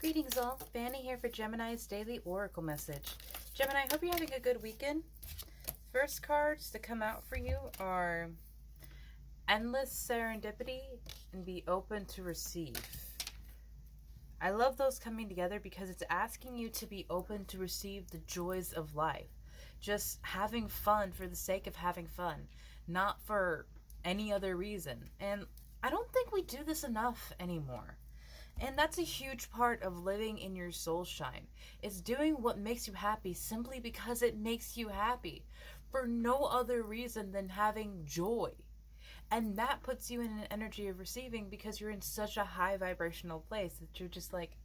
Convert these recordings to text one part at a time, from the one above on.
Greetings all, Fanny here for Gemini's Daily Oracle Message. Gemini, I hope you're having a good weekend. First cards to come out for you are Endless Serendipity and Be Open to Receive. I love those coming together because it's asking you to be open to receive the joys of life. Just having fun for the sake of having fun, not for any other reason. And I don't think we do this enough anymore. And that's a huge part of living in your soul shine. It's doing what makes you happy simply because it makes you happy, for no other reason than having joy. And that puts you in an energy of receiving because you're in such a high vibrational place that you're just like,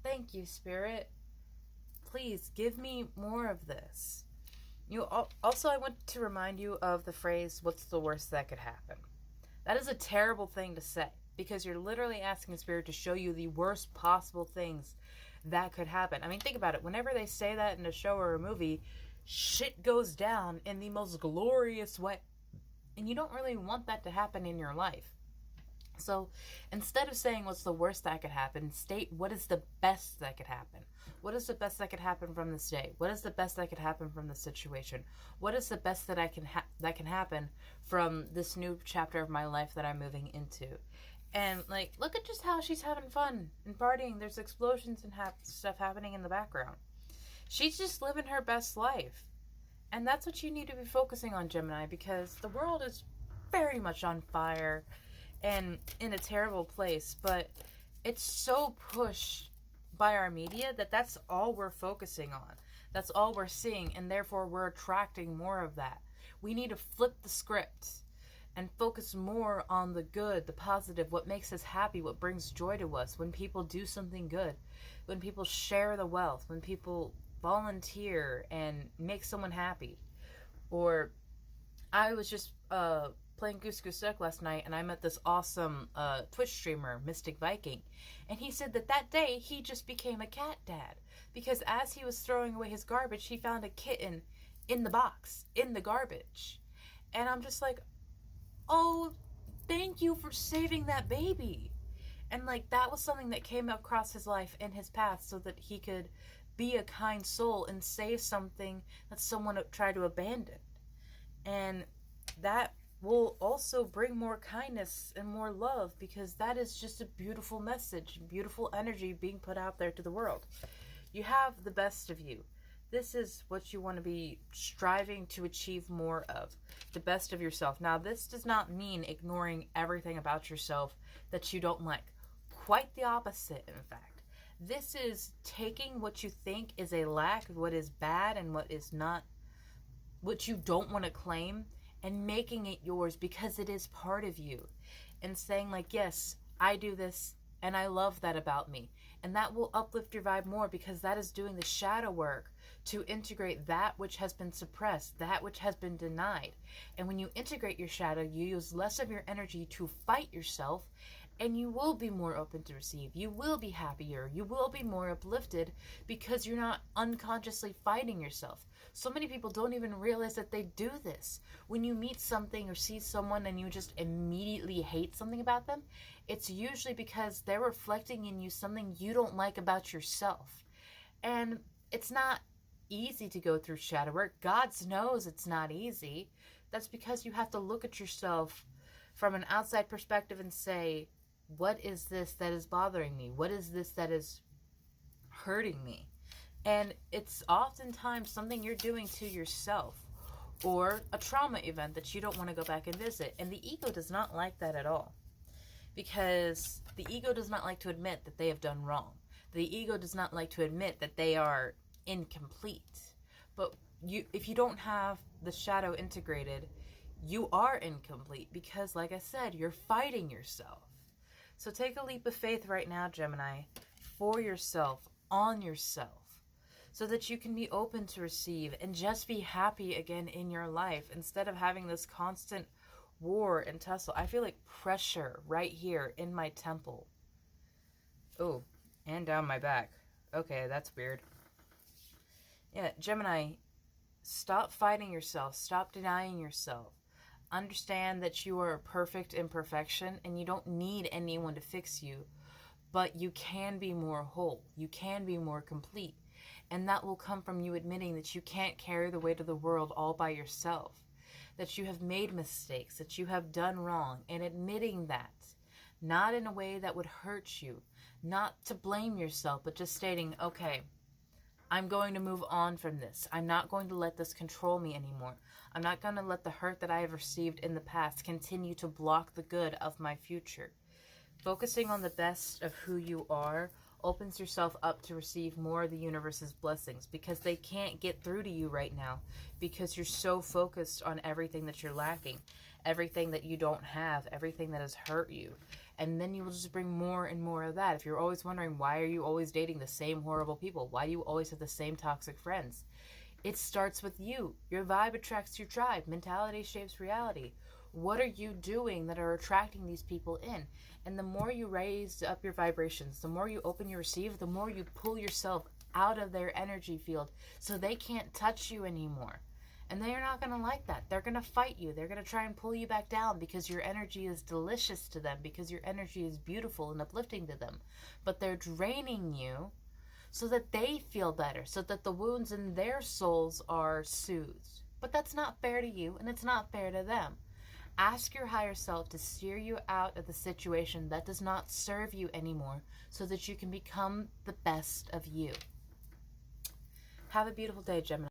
thank you, Spirit. Please give me more of this. Also, I want to remind you of the phrase, what's the worst that could happen? That is a terrible thing to say, because you're literally asking Spirit to show you the worst possible things that could happen. I mean, think about it. Whenever they say that in a show or a movie, shit goes down in the most glorious way. And you don't really want that to happen in your life. So instead of saying what's the worst that could happen, state what is the best that could happen. What is the best that could happen from this day? What is the best that could happen from this situation? What is the best that that can happen from this new chapter of my life that I'm moving into? And like, look at just how she's having fun and partying. There's explosions and stuff happening in the background. She's just living her best life. And that's what you need to be focusing on, Gemini, because the world is very much on fire and in a terrible place, but it's so pushed by our media that that's all we're focusing on. That's all we're seeing, and therefore we're attracting more of that. We need to flip the script and focus more on the good, the positive, what makes us happy, what brings joy to us, when people do something good, when people share the wealth, when people volunteer and make someone happy. Or I was just playing Goose Goose Duck last night, and I met this awesome Twitch streamer, Mystic Viking, and he said that day he just became a cat dad, because as he was throwing away his garbage, he found a kitten in the box, in the garbage. And I'm just like, oh, thank you for saving that baby. And like, that was something that came across his life and his path so that he could be a kind soul and save something that someone tried to abandon. And that will also bring more kindness and more love, because that is just a beautiful message, beautiful energy being put out there to the world. You have the best of you. This is what you want to be striving to achieve more of, the best of yourself. Now, this does not mean ignoring everything about yourself that you don't like. Quite the opposite, in fact. This is taking what you think is a lack, what is bad and what is not, what you don't want to claim, and making it yours because it is part of you. And saying like, yes, I do this and I love that about me. And that will uplift your vibe more, because that is doing the shadow work to integrate that which has been suppressed, that which has been denied. And when you integrate your shadow, you use less of your energy to fight yourself, and you will be more open to receive. You will be happier. You will be more uplifted because you're not unconsciously fighting yourself. So many people don't even realize that they do this. When you meet something or see someone and you just immediately hate something about them, it's usually because they're reflecting in you something you don't like about yourself. And it's not easy to go through shadow work. God knows it's not easy. That's because you have to look at yourself from an outside perspective and say, what is this that is bothering me? What is this that is hurting me? And it's oftentimes something you're doing to yourself, or a trauma event that you don't want to go back and visit. And the ego does not like that at all, because the ego does not like to admit that they have done wrong. The ego does not like to admit that they are incomplete. But if you don't have the shadow integrated, you are incomplete, because like I said, you're fighting yourself. So take a leap of faith right now, Gemini, for yourself, on yourself, so that you can be open to receive and just be happy again in your life, instead of having this constant war and tussle. I feel like pressure right here in my temple. Oh, and down my back. Okay, that's weird. Yeah, Gemini, stop fighting yourself. Stop denying yourself. Understand that you are a perfect imperfection and you don't need anyone to fix you. but you can be more whole. You can be more complete. And that will come from you admitting that you can't carry the weight of the world all by yourself, that you have made mistakes, that you have done wrong, and admitting that, not in a way that would hurt you, not to blame yourself, but just stating, okay, I'm going to move on from this. I'm not going to let this control me anymore. I'm not going to let the hurt that I have received in the past continue to block the good of my future. Focusing on the best of who you are opens yourself up to receive more of the universe's blessings, because they can't get through to you right now because you're so focused on everything that you're lacking, everything that you don't have, everything that has hurt you. And then you will just bring more and more of that. If you're always wondering, why are you always dating the same horrible people? Why do you always have the same toxic friends? It starts with you. Your vibe attracts your tribe. Mentality shapes reality. What are you doing that are attracting these people in? And the more you raise up your vibrations, the more you open your receive, the more you pull yourself out of their energy field so they can't touch you anymore. And they're not going to like that. They're going to fight you. They're going to try and pull you back down because your energy is delicious to them, because your energy is beautiful and uplifting to them. But they're draining you so that they feel better, so that the wounds in their souls are soothed. But that's not fair to you, and it's not fair to them. Ask your higher self to steer you out of the situation that does not serve you anymore so that you can become the best of you. Have a beautiful day, Gemini.